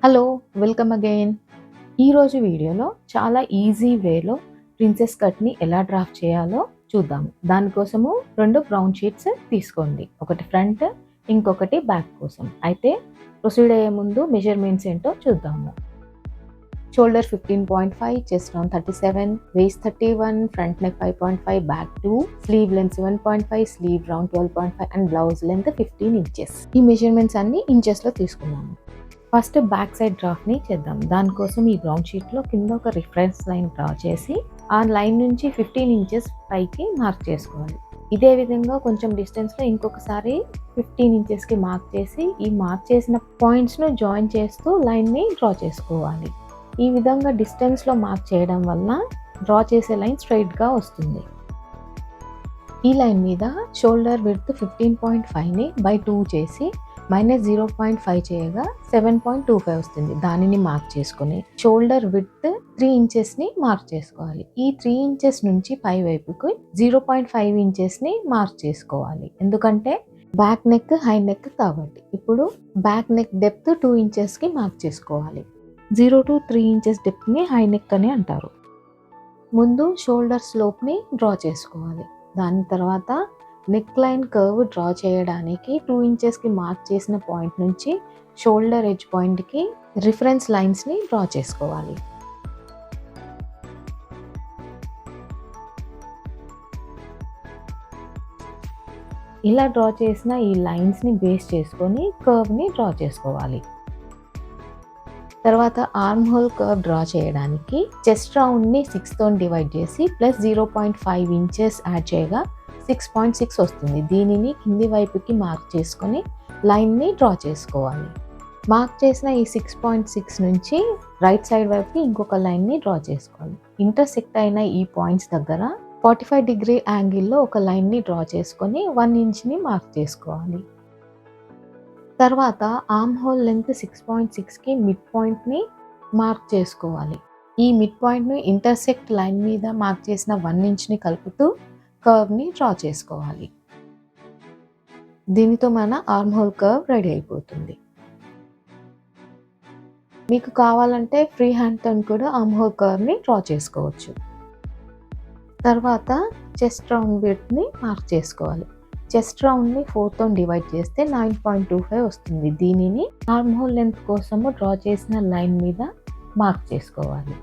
Hello! Welcome again. ఈరోజు వీడియోలో చాలా ఈజీ వేలో ప్రిన్సెస్ కట్‌ని ఎలా డ్రాఫ్ట్ చేయాలో చూద్దాము. దానికోసము 2 బ్రౌన్ షీట్స్ తీసుకోండి. ఒకటి ఫ్రంట్, ఇంకొకటి బ్యాక్ కోసం. అయితే ప్రొసీడ్ అయ్యే ముందు మెజర్‌మెంట్స్ ఏంటో చూద్దాము. Shoulder 15.5, chest round 37, waste 31, front neck 5.5, back 2, sleeve length 7.5, slew round 12.5 and blouse length 15 inches. ఈ మెజర్‌మెంట్స్ అన్నీ ఇంచెస్‌లో తీసుకున్నాము. ఫస్ట్ బ్యాక్ సైడ్ డ్రాఫ్ట్‌ని చేద్దాం. దానికోసం ఈ బ్రౌన్ షీట్‌లో కింద ఒక రిఫరెన్స్ లైన్ డ్రా చేసి, ఆ లైన్ నుంచి 15 ఇంచెస్ పైకి మార్క్ చేసుకోవాలి. ఇదే విధంగా కొంచెం డిస్టెన్స్‌లో ఇంకొకసారి 15 ఇంచెస్‌కి మార్క్ చేసి, ఈ మార్క్ చేసిన పాయింట్స్‌ను జాయిన్ చేస్తూ లైన్‌ని డ్రా చేసుకోవాలి. ఈ విధంగా డిస్టెన్స్‌లో మార్క్ చేయడం వలన డ్రా చేసే లైన్ స్ట్రెయిట్‌గా వస్తుంది. ఈ లైన్ మీద షోల్డర్ విడ్త్ 15.5ని బై 2 చేసి -0.5 చేయగా 7.25 వస్తుంది. దానిని మార్క్ చేసుకొని షోల్డర్ విడ్త్ 3 ఇంచెస్ని మార్క్ చేసుకోవాలి. ఈ 3 ఇంచెస్ నుంచి పై వైపుకు 0.5 ఇంచెస్ని మార్క్ చేసుకోవాలి. ఎందుకంటే బ్యాక్ నెక్ హై నెక్ కాబట్టి. ఇప్పుడు బ్యాక్ నెక్ డెప్త్ 2 ఇంచెస్కి మార్క్ చేసుకోవాలి. 0 to 3 ఇంచెస్ డెప్త్ని హై నెక్ అని అంటారు. ముందు షోల్డర్ స్లోప్ని డ్రా చేసుకోవాలి. దాని తర్వాత నెక్ లైన్ కర్వ్ డ్రా చేయడానికి 2 ఇంచెస్కి మార్క్ చేసిన పాయింట్ నుంచి షోల్డర్ ఎడ్జ్ పాయింట్కి రిఫరెన్స్ లైన్స్ని డ్రా చేసుకోవాలి. ఇలా డ్రా చేసిన ఈ లైన్స్ని బేస్ చేసుకొని కర్వ్ని డ్రా చేసుకోవాలి. తర్వాత ఆర్మ్ హోల్ కర్వ్ డ్రా చేయడానికి చెస్ట్ రౌండ్ని 6తో డివైడ్ చేసి ప్లస్ 0.5 ఇంచెస్ యాడ్ చేయగా 6.6 వస్తుంది. దీనిని కింది వైపుకి మార్క్ చేసుకొని లైన్ని డ్రా చేసుకోవాలి. మార్క్ చేసిన ఈ 6.6 నుంచి రైట్ సైడ్ వైపుకి ఇంకొక లైన్ని డ్రా చేసుకోవాలి. ఇంటర్సెక్ట్ అయిన ఈ పాయింట్స్ దగ్గర 45 డిగ్రీ యాంగిల్లో ఒక లైన్ని డ్రా చేసుకొని 1 ఇంచ్ని మార్క్ చేసుకోవాలి. తర్వాత ఆర్మ్ హోల్ లెంత్ 6.6కి మిడ్ పాయింట్ని మార్క్ చేసుకోవాలి. ఈ మిడ్ పాయింట్ను ఇంటర్సెక్ట్ లైన్ మీద మార్క్ చేసిన 1 ఇంచ్ని కలుపుతూ కర్వ్ని డ్రా చేసుకోవాలి. దీనితో మన ఆర్మ్ హోల్ కర్వ్ రెడీ అయిపోతుంది. మీకు కావాలంటే ఫ్రీ హ్యాండ్తో కూడా ఆర్మ్ హోల్ కర్వ్ని డ్రా చేసుకోవచ్చు. తర్వాత చెస్ట్ రౌండ్ విడ్త్ని మార్క్ చేసుకోవాలి. చెస్ట్ రౌండ్ని 4తో డివైడ్ చేస్తే 9.25 వస్తుంది. దీనిని ఆర్మ్ హోల్ లెంత్ కోసము డ్రా చేసిన లైన్ మీద మార్క్ చేసుకోవాలి.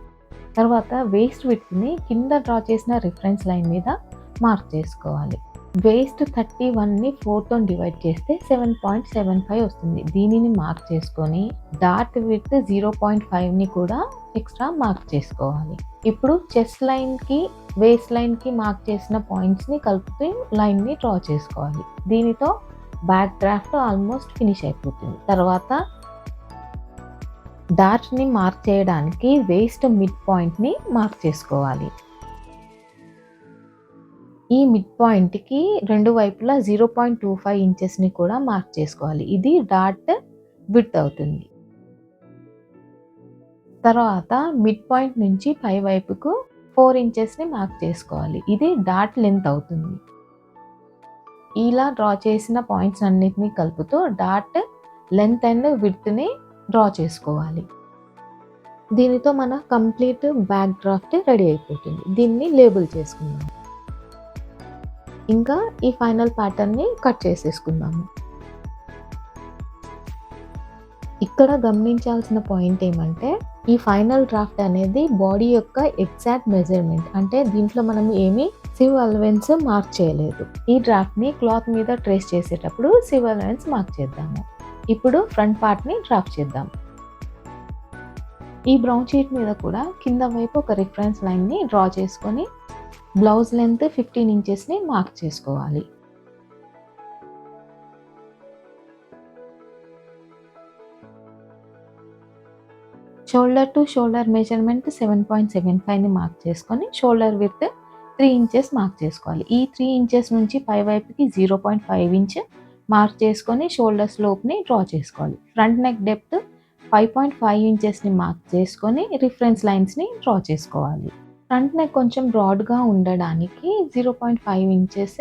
తర్వాత వేస్ట్ విడ్త్ని కింద డ్రా చేసిన రిఫరెన్స్ లైన్ మీద మార్క్ చేసుకోవాలి. వేస్ట్ 31ని 4తో డివైడ్ చేస్తే 7.75 వస్తుంది. దీనిని మార్క్ చేసుకొని డాట్ విడ్త్ 0.5ని కూడా ఎక్స్ట్రా మార్క్ చేసుకోవాలి. ఇప్పుడు చెస్ట్ లైన్కి వేస్ట్ లైన్కి మార్క్ చేసిన పాయింట్స్ని కలుపుతూ లైన్ని డ్రా చేసుకోవాలి. దీనితో బ్యాక్ డ్రాఫ్ట్ ఆల్మోస్ట్ ఫినిష్ అయిపోతుంది. తర్వాత డాట్ని మార్క్ చేయడానికి వేస్ట్ మిడ్ పాయింట్ని మార్క్ చేసుకోవాలి. ఈ మిడ్ పాయింట్కి రెండు వైపులా 0.25 ఇంచెస్ని కూడా మార్క్ చేసుకోవాలి. ఇది డాట్ విడ్త్ అవుతుంది. తర్వాత మిడ్ పాయింట్ నుంచి పై వైపుకు 4 ఇంచెస్ని మార్క్ చేసుకోవాలి. ఇది డాట్ లెంత్ అవుతుంది. ఇలా డ్రా చేసిన పాయింట్స్ అన్నిటిని కలుపుతూ డాట్ లెంత్ అండ్ విడ్త్ని డ్రా చేసుకోవాలి. దీనితో మన కంప్లీట్ బ్యాక్ డ్రాఫ్ట్ రెడీ అయిపోతుంది. దీన్ని లేబుల్ చేసుకుందాం. ఇంకా ఈ ఫైనల్ ప్యాటర్న్ని కట్ చేసేసుకుందాము. ఇక్కడ గమనించాల్సిన పాయింట్ ఏమంటే ఈ ఫైనల్ డ్రాఫ్ట్ అనేది బాడీ యొక్క ఎగ్జాక్ట్ మెజర్మెంట్. అంటే దీంట్లో మనం ఏమీ సివ్ అలవెన్స్ మార్క్ చేయలేదు. ఈ డ్రాఫ్ట్ని క్లాత్ మీద ట్రేస్ చేసేటప్పుడు సివ్ అలవెన్స్ మార్క్ చేద్దాము. ఇప్పుడు ఫ్రంట్ పార్ట్ని డ్రాఫ్ట్ చేద్దాం. ఈ బ్రౌన్ షీట్ మీద కూడా కింద వైపు ఒక రిఫరెన్స్ లైన్ని డ్రా చేసుకొని బ్లౌజ్ లెంత్ 15 ఇంచెస్ని మార్క్ చేసుకోవాలి. షోల్డర్ టు షోల్డర్ మెజర్మెంట్ 7.75ని మార్క్ చేసుకొని షోల్డర్ విడ్త్ 3 ఇంచెస్ మార్క్ చేసుకోవాలి. ఈ 3 ఇంచెస్ నుంచి పై వైపుకి 0.5 ఇంచ్ మార్క్ చేసుకొని షోల్డర్ స్లోప్ని డ్రా చేసుకోవాలి. ఫ్రంట్ నెక్ డెప్త్ 5.5 ఇంచెస్ని మార్క్ చేసుకొని రిఫరెన్స్ లైన్స్ని డ్రా చేసుకోవాలి. ఫ్రంట్ నెక్ కొంచెం బ్రాడ్గా ఉండడానికి 0.5 ఇంచెస్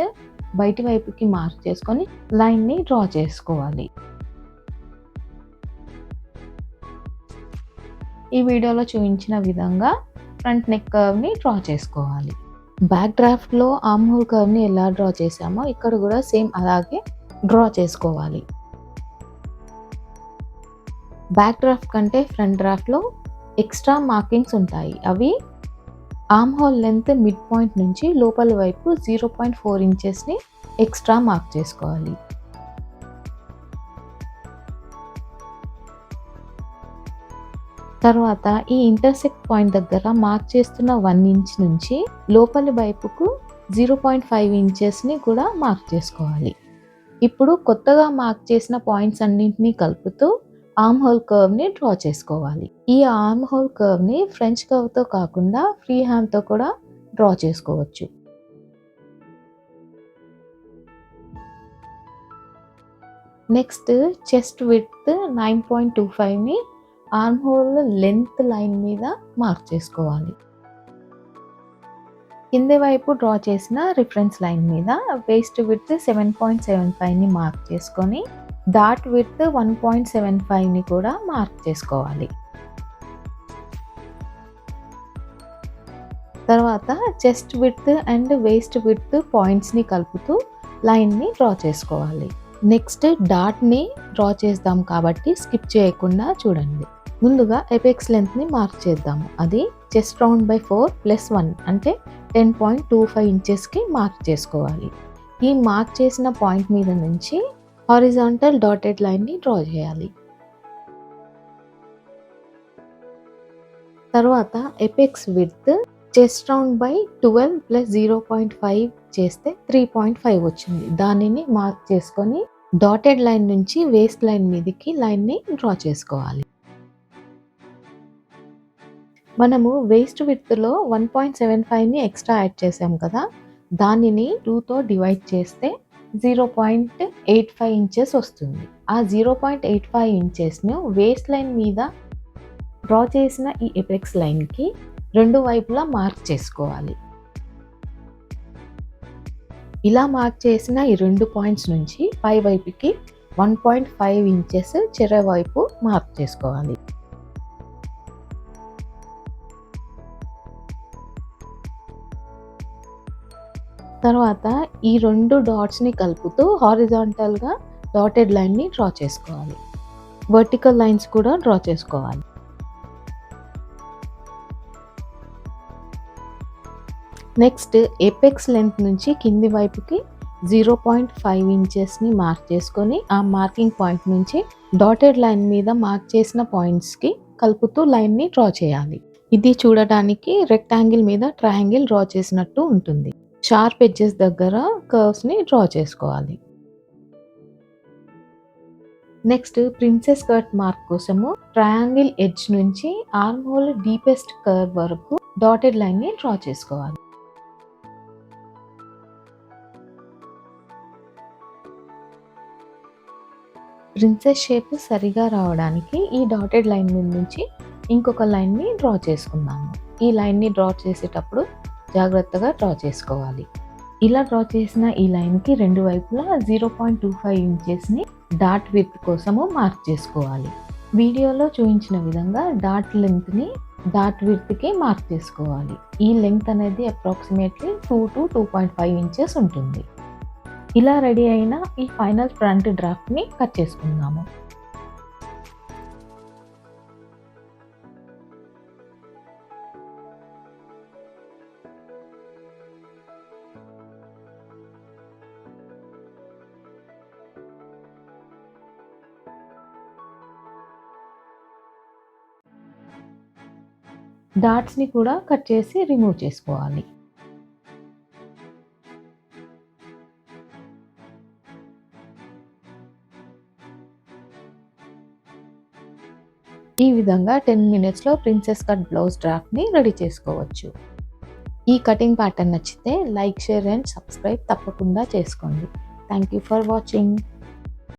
బయటి వైపుకి మార్క్ చేసుకొని లైన్ని డ్రా చేసుకోవాలి. ఈ వీడియోలో చూపించిన విధంగా ఫ్రంట్ నెక్ కర్వ్ని డ్రా చేసుకోవాలి. బ్యాక్ డ్రాఫ్ట్లో ఆర్మ్ హోల్ కర్వ్ని ఎలా డ్రా చేసామో ఇక్కడ కూడా సేమ్ అలాగే డ్రా చేసుకోవాలి. బ్యాక్ డ్రాఫ్ట్ కంటే ఫ్రంట్ డ్రాఫ్ట్లో ఎక్స్ట్రా మార్కింగ్స్ ఉంటాయి. అవి arm hole length mid point నుంచి లోపలి వైపు 0.4 ఇంచెస్ని ఎక్స్ట్రా మార్క్ చేసుకోవాలి. తర్వాత ఈ ఇంటర్సెక్ట్ పాయింట్ దగ్గర మార్క్ చేస్తున్న 1 ఇంచ్ నుంచి లోపలి వైపుకు 0.5 ఇంచెస్ని కూడా మార్క్ చేసుకోవాలి. ఇప్పుడు కొత్తగా మార్క్ చేసిన పాయింట్స్ అన్నింటినీ కలుపుతూ ఆర్మ్ హోల్ కర్వ్ని డ్రా చేసుకోవాలి. ఈ ఆర్మ్ హోల్ కర్వ్ని ఫ్రెంచ్ కర్వ్తో కాకుండా ఫ్రీ హ్యాండ్తో కూడా డ్రా చేసుకోవచ్చు. నెక్స్ట్ చెస్ట్ విడ్త్ 9.25ని ఆర్మ్ హోల్ లెంత్ లైన్ మీద మార్క్ చేసుకోవాలి. కింది వైపు డ్రా చేసిన రిఫరెన్స్ లైన్ మీద వేస్ట్ విడ్త్ 7.75ని మార్క్ చేసుకొని డాట్ విడ్త్ 1.75ని కూడా మార్క్ చేసుకోవాలి. తర్వాత chest width and waist width పాయింట్స్ని కలుపుతూ లైన్ని డ్రా చేసుకోవాలి. నెక్స్ట్ డాట్ని డ్రా చేద్దాం కాబట్టి స్కిప్ చేయకుండా చూడండి. ముందుగా ఎపెక్స్ లెంత్ని మార్క్ చేద్దాము. అది చెస్ట్ రౌండ్ బై 4 + 1 అంటే 10.25 ఇంచెస్కి మార్క్ చేసుకోవాలి. ఈ మార్క్ చేసిన పాయింట్ మీద నుంచి హారిజాంటల్ డాటెడ్ లైన్ని డ్రా చేయాలి. తర్వాత apex width chest round by 12 + 0.5 చేస్తే 3.5 వచ్చింది. దానిని మార్క్ చేసుకొని డాటెడ్ లైన్ నుంచి వేస్ట్ లైన్ మీదకి లైన్ని డ్రా చేసుకోవాలి. మనము వేస్ట్ విడ్త్లో 1.75ని ఎక్స్ట్రా యాడ్ చేసాం కదా, దానిని 2తో డివైడ్ చేస్తే 0.85 ఇంచెస్ వస్తుంది. ఆ 0.85 ఇంచెస్ను వేస్ట్ లైన్ మీద డ్రా చేసిన ఈ ఎపెక్స్ లైన్కి రెండు వైపులా మార్క్ చేసుకోవాలి. ఇలా మార్క్ చేసిన ఈ 2 పాయింట్స్ నుంచి పై వైపుకి 1.5 ఇంచెస్ చెరవైపు మార్క్ చేసుకోవాలి. తర్వాత ఈ 2 డాట్స్ని కలుపుతూ హారిజాంటల్గా డాటెడ్ లైన్ని డ్రా చేసుకోవాలి. వర్టికల్ లైన్స్ కూడా డ్రా చేసుకోవాలి. నెక్స్ట్ ఎపెక్స్ లెంత్ నుంచి కింది వైపుకి 0.5 ఇంచెస్ని మార్క్ చేసుకొని ఆ మార్కింగ్ పాయింట్ నుంచి డాటెడ్ లైన్ మీద మార్క్ చేసిన పాయింట్స్కి కలుపుతూ లైన్ని డ్రా చేయాలి. ఇది చూడడానికి రెక్టాంగిల్ మీద ట్రయాంగిల్ డ్రా చేసినట్టు ఉంటుంది. షార్ప్ ఎడ్జెస్ దగ్గర కర్వ్స్ని డ్రా చేసుకోవాలి. నెక్స్ట్ ప్రిన్సెస్ కట్ మార్క్ కోసము ట్రయాంగిల్ ఎడ్జ్ నుంచి ఆర్మ్ హోల్ డీపెస్ట్ కర్వ్ వరకు డాటెడ్ లైన్ని డ్రా చేసుకోవాలి. ప్రిన్సెస్ షేప్ సరిగా రావడానికి ఈ డాటెడ్ లైన్ మీద నుంచి ఇంకొక లైన్ని డ్రా చేసుకుందాము. ఈ లైన్ని డ్రా చేసేటప్పుడు జాగ్రత్తగా డ్రా చేసుకోవాలి. ఇలా డ్రా చేసిన ఈ లైన్కి రెండు వైపులా 0.25 ఇంచెస్ని డాట్ విడ్త్ కోసము మార్క్ చేసుకోవాలి. వీడియోలో చూపించిన విధంగా డాట్ లెంత్ని డాట్ విడ్త్కి మార్క్ చేసుకోవాలి. ఈ లెంగ్త్ అనేది అప్రాక్సిమేట్లీ 2 to 2.5 ఇంచెస్ ఉంటుంది. ఇలా రెడీ అయిన ఈ ఫైనల్ ఫ్రంట్ డ్రాఫ్ట్ని కట్ చేసుకుందాము. డాట్స్ని కూడా కట్ చేసి రిమూవ్ చేసుకోవాలి. ఈ విధంగా 10 మినిట్స్లో ప్రిన్సెస్ కట్ బ్లౌజ్ డ్రాఫ్ట్ని రెడీ చేసుకోవచ్చు. ఈ కటింగ్ ప్యాటర్న్ నచ్చితే లైక్, షేర్ అండ్ సబ్స్క్రైబ్ తప్పకుండా చేసుకోండి. Thank you for watching.